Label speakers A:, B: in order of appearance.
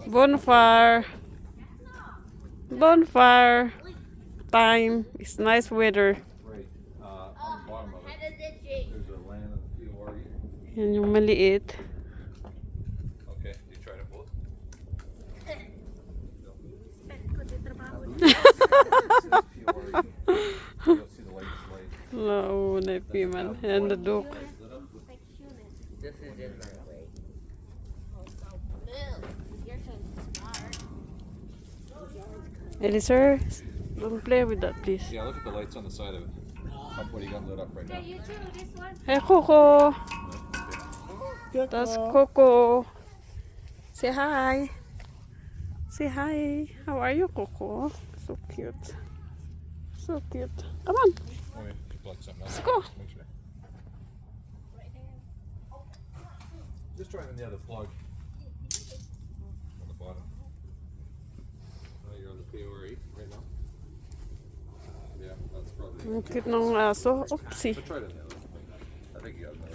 A: Bonfire. Bonfire time. It's nice weather.
B: Right. On the bottom of it, there's a land of the Fiori.
A: Yan yung maliit.
B: Okay, you try to pull it. You'll see the light.
A: No, nepi man. Yan the duke.
C: This is in my way.
A: Elie, sir, don't play with that, please.
B: Yeah, look at the lights on the side of it. Up what do you got lit up right now?
D: You too, this one.
A: Hey, Coco.
B: Okay.
A: That's Coco. Say hi. Say hi. How are you, Coco? So cute. So cute. Come on.
B: Oh, yeah, you plug something else.
A: Let's go.
B: Just make sure. Just try on the other plug. On the bottom. You're on the POR8 right now? Yeah, that's probably.
A: Ang cute ng aso. Oopsie.
B: But try it on the other. I think you got it.